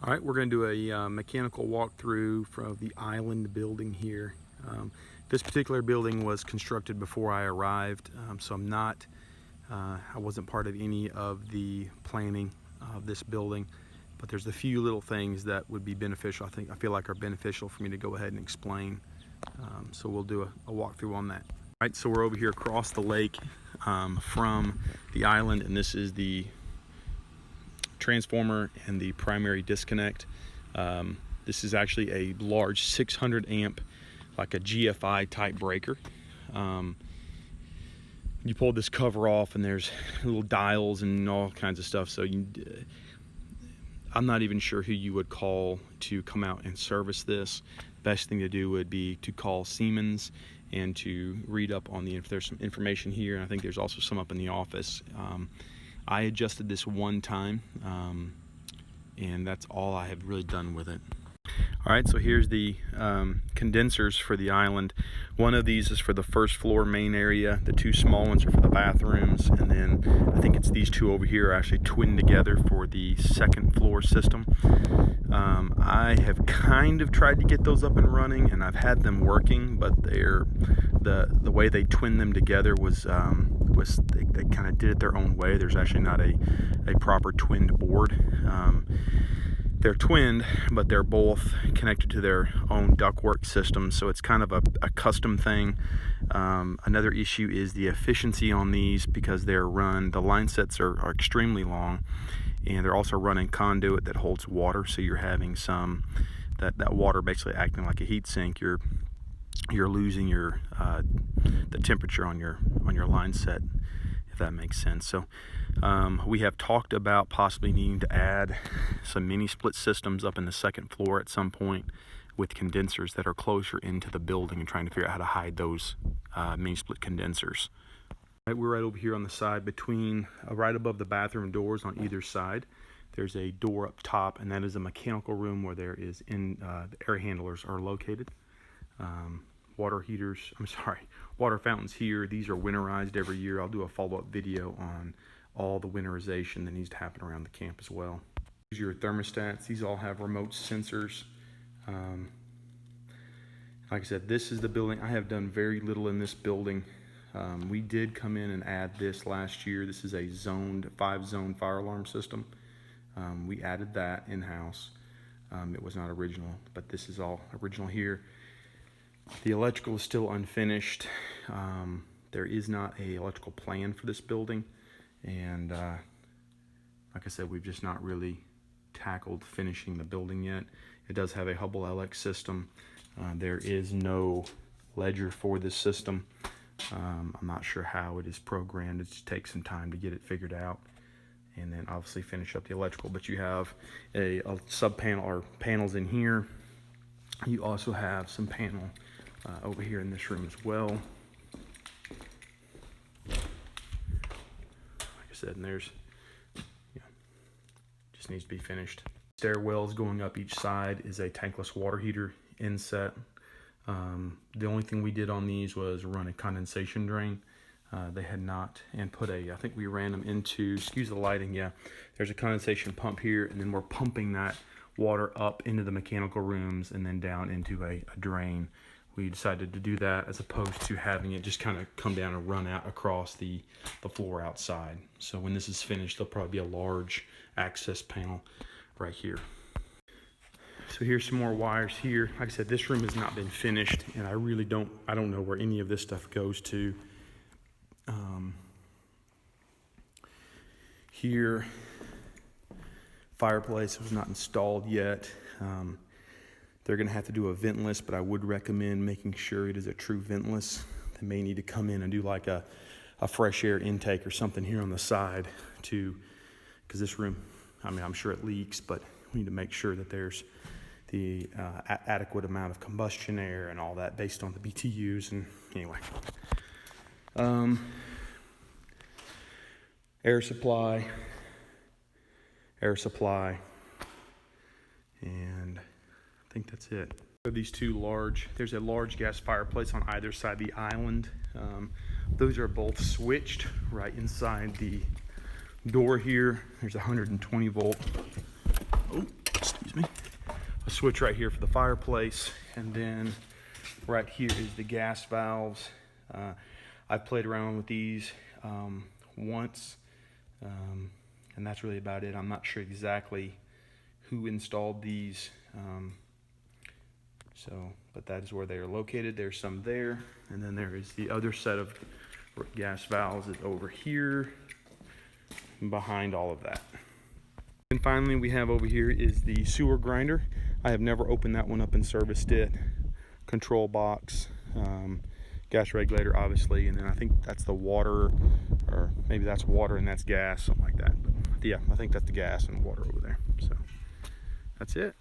All right, we're going to do a mechanical walkthrough from the island building here. This particular building was constructed before I arrived, so I wasn't part of any of the planning of this building, but there's a few little things that would be beneficial. I feel like are beneficial for me to go ahead and explain. So we'll do a walkthrough on that. All right, so we're over here across the lake from the island, and this is the transformer and the primary disconnect. This is actually a large 600 amp, like a GFI type breaker. You pull this cover off and there's little dials and all kinds of stuff, so I'm not even sure who you would call to come out and service this. Best thing to do would be to call Siemens and to read up on if there's some information here, and I think there's also some up in the office. I adjusted this one time, and that's all I have really done with it. All right, so here's the condensers for the island. One of these is for the first floor main area. The two small ones are for the bathrooms, and then I think it's these two over here are actually twinned together for the second floor system. I have kind of tried to get those up and running, and I've had them working, but the way they twin them together was they kind of did it their own way. There's actually not a proper twinned board. They're twinned, but they're both connected to their own ductwork system, so it's kind of a custom thing. Another issue is the efficiency on these, because the line sets are extremely long, and they're also running conduit that holds water, so you're having that water basically acting like a heat sink. You're losing the temperature on your line set, if that makes sense. So we have talked about possibly needing to add some mini split systems up in the second floor at some point with condensers that are closer into the building, and trying to figure out how to hide those mini split condensers. Right, we're right over here on the side between right above the bathroom doors on either side. There's a door up top, and that is a mechanical room where the air handlers are located. Water fountains here. These are winterized every year. I'll do a follow-up video on all the winterization that needs to happen around the camp as well. Here's your thermostats. These all have remote sensors. Like I said, this is the building. I have done very little in this building. We did come in and add this last year. This is a 5-zone fire alarm system. We added that in-house. It was not original, but this is all original here. The electrical is still unfinished. There is not an electrical plan for this building, and like I said, we've just not really tackled finishing the building yet. It does have a Hubble LX system. There is no ledger for this system. I'm not sure how it is programmed. It just takes some time to get it figured out, and then obviously finish up the electrical. But you have a sub panel or panels in here. You also have some panel over here in this room as well. Like I said, and there's, just needs to be finished. Stairwells going up each side is a tankless water heater inset. The only thing we did on these was run a condensation drain. They had not, and I think we ran them into, excuse the lighting, there's a condensation pump here, and then we're pumping that water up into the mechanical rooms and then down into a drain. We decided to do that as opposed to having it just kind of come down and run out across the floor outside. So when this is finished, there'll probably be a large access panel right here. So here's some more wires here. Like I said, this room has not been finished, and I don't know where any of this stuff goes to. Here, fireplace was not installed yet. They're going to have to do a ventless, but I would recommend making sure it is a true ventless. They may need to come in and do like a fresh air intake or something here on the side because this room, I'm sure it leaks, but we need to make sure that there's the adequate amount of combustion air and all that based on the BTUs. And anyway, air supply, and I think that's it. These two there's a large gas fireplace on either side of the island. Those are both switched right inside the door here. There's 120 volt. Oh, excuse me. switch right here for the fireplace, and then right here is the gas valves. I've played around with these once, and that's really about it. I'm not sure exactly who installed these, but that is where they are located. There's some there, and then there is the other set of gas valves is over here behind all of that. And finally, we have over here is the sewer grinder. I have never opened that one up and serviced it. Control box, gas regulator obviously, and then I think that's the water, or maybe that's water and that's gas, something like that. But yeah, I think that's the gas and water over there. So that's it.